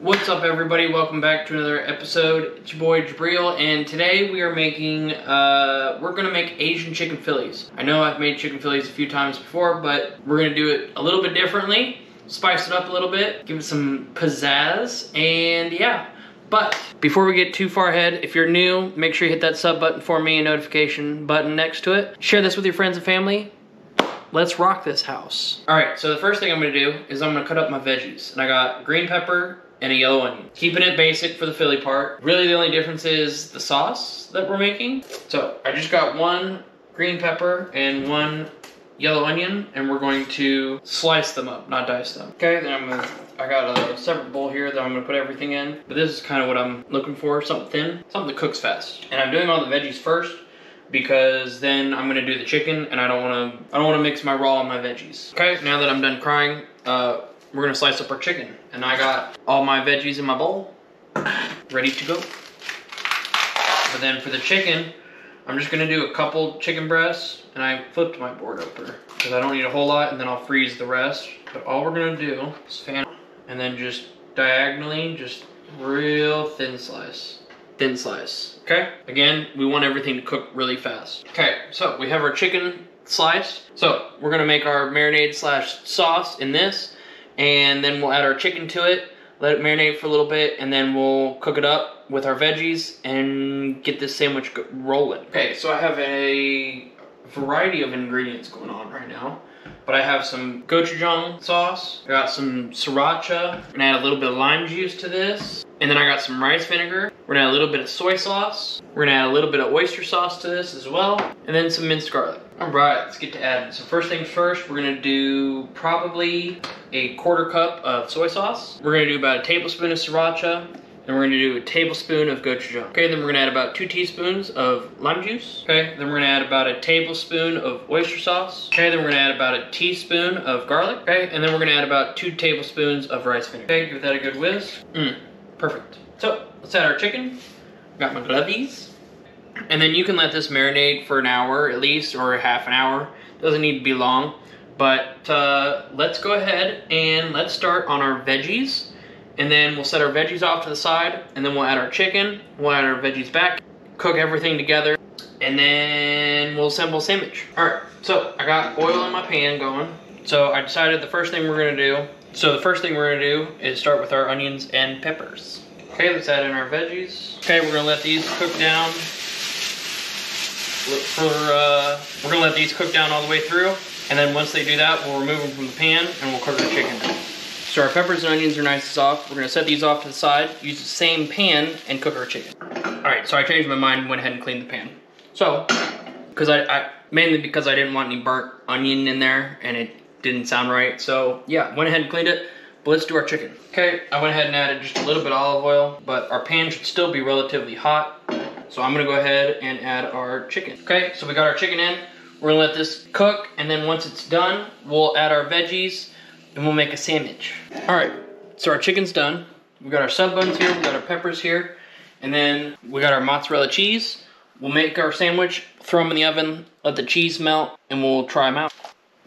What's up, everybody? Welcome back to another episode. It's your boy Jabril, and today we are making, we're gonna make Asian chicken Phillies. I know I've made chicken Phillies a few times before, but we're gonna do it a little bit differently, spice it up a little bit, give it some pizzazz, and yeah. But before we get too far ahead, if you're new, make sure you hit that sub button for me and notification button next to it. Share this with your friends and family. Let's rock this house. All right, so the first thing I'm gonna do is I'm gonna cut up my veggies. And I got green pepper and a yellow onion. Keeping it basic for the Philly part. Really the only difference is the sauce that we're making. So I just got one green pepper and one yellow onion, and we're going to slice them up, not dice them. Okay, then I got a separate bowl here that I'm gonna put everything in. But this is kind of what I'm looking for, something thin, something that cooks fast. And I'm doing all the veggies first, because then I'm gonna do the chicken, and I don't wanna mix my raw and my veggies. Okay, now that I'm done crying, we're gonna slice up our chicken. And I got all my veggies in my bowl, ready to go. But then for the chicken, I'm just gonna do a couple chicken breasts, and I flipped my board over, because I don't need a whole lot, and then I'll freeze the rest. But all we're gonna do is fan, and then just diagonally, just real thin slice. Thin slice, okay? Again, we want everything to cook really fast. Okay, so we have our chicken sliced. So we're gonna make our marinade slash sauce in this, and then we'll add our chicken to it, let it marinate for a little bit, and then we'll cook it up with our veggies and get this sandwich rolling. Okay, so I have a variety of ingredients going on right now. But I have some gochujang sauce, I got some sriracha, I'm gonna add a little bit of lime juice to this, and then I got some rice vinegar. We're gonna add a little bit of soy sauce, we're gonna add a little bit of oyster sauce to this as well, and then some minced garlic. All right, let's get to adding. So first things first, we're gonna do probably a quarter cup of soy sauce. We're gonna do about a tablespoon of sriracha, and we're gonna do a tablespoon of gochujang. Okay, then we're gonna add about 2 teaspoons of lime juice. Okay, then we're gonna add about a tablespoon of oyster sauce. Okay, then we're gonna add about a teaspoon of garlic. Okay, and then we're gonna add about 2 tablespoons of rice vinegar. Okay, give that a good whiz. Perfect. So, let's add our chicken. Got my glovies. And then you can let this marinate for an hour at least, or half an hour. Doesn't need to be long. But let's go ahead and let's start on our veggies. And then we'll set our veggies off to the side, and then we'll add our chicken, we'll add our veggies back, cook everything together, and then we'll assemble a sandwich. All right, so I got oil in my pan going. So I decided the first thing we're gonna do, is start with our onions and peppers. Okay, let's add in our veggies. Okay, we're gonna let these cook down. We're gonna let these cook down all the way through, and then once they do that, we'll remove them from the pan, and we'll cook our chicken down. So our peppers and onions are nice and soft. We're gonna set these off to the side, use the same pan, and cook our chicken. All right, so I changed my mind and went ahead and cleaned the pan. So, mainly because I didn't want any burnt onion in there, and it didn't sound right. So yeah, went ahead and cleaned it, but let's do our chicken. Okay, I went ahead and added just a little bit of olive oil, but our pan should still be relatively hot. So I'm gonna go ahead and add our chicken. Okay, so we got our chicken in. We're gonna let this cook, and then once it's done, we'll add our veggies, and we'll make a sandwich. All right, so our chicken's done. We got our sub buns here, we got our peppers here, and then we got our mozzarella cheese. We'll make our sandwich, throw them in the oven, let the cheese melt, and we'll try them out.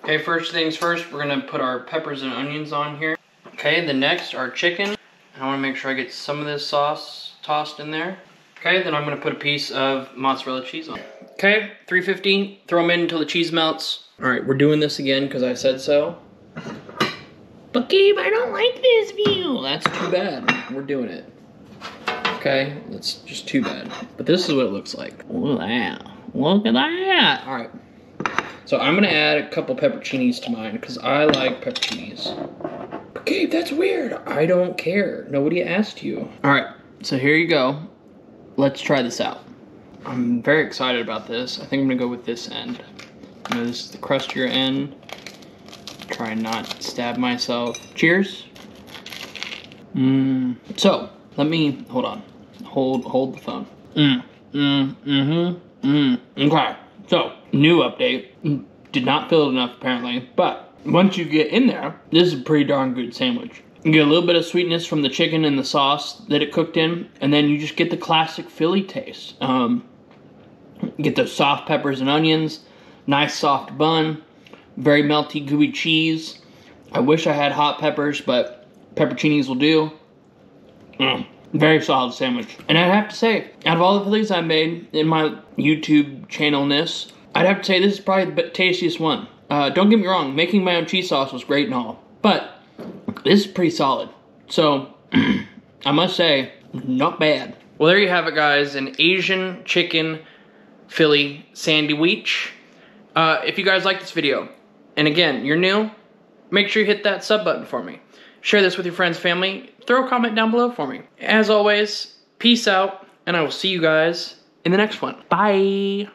Okay, first things first, we're gonna put our peppers and onions on here. Okay, then next, our chicken. And I wanna make sure I get some of this sauce tossed in there. Okay, then I'm gonna put a piece of mozzarella cheese on. Okay, 350, throw them in until the cheese melts. All right, we're doing this again because I said so. But Gabe, I don't like this view. That's too bad. We're doing it. Okay, that's just too bad. But this is what it looks like. Look at that. Look at that. All right. So I'm gonna add a couple pepperoncinis to mine because I like pepperoncinis. But Gabe, that's weird. I don't care. Nobody asked you. All right, so here you go. Let's try this out. I'm very excited about this. I think I'm gonna go with this end. You know, this is the crustier end. Try and not stab myself. Cheers. So, let me, hold on. Hold the phone. Okay, so, new update. Did not fill it enough apparently, but once you get in there, this is a pretty darn good sandwich. You get a little bit of sweetness from the chicken and the sauce that it cooked in, and then you just get the classic Philly taste. Get those soft peppers and onions, nice soft bun, very melty, gooey cheese. I wish I had hot peppers, but pepperoncinis will do. Very solid sandwich. And I'd have to say, out of all the Phillies I made in my YouTube channel-ness, I'd have to say this is probably the tastiest one. Don't get me wrong, making my own cheese sauce was great and all, but this is pretty solid. So, I must say, not bad. Well, there you have it, guys. An Asian chicken Philly sandwich. If you guys like this video, and again, you're new, make sure you hit that sub button for me. Share this with your friends, family. Throw a comment down below for me. As always, peace out, and I will see you guys in the next one. Bye.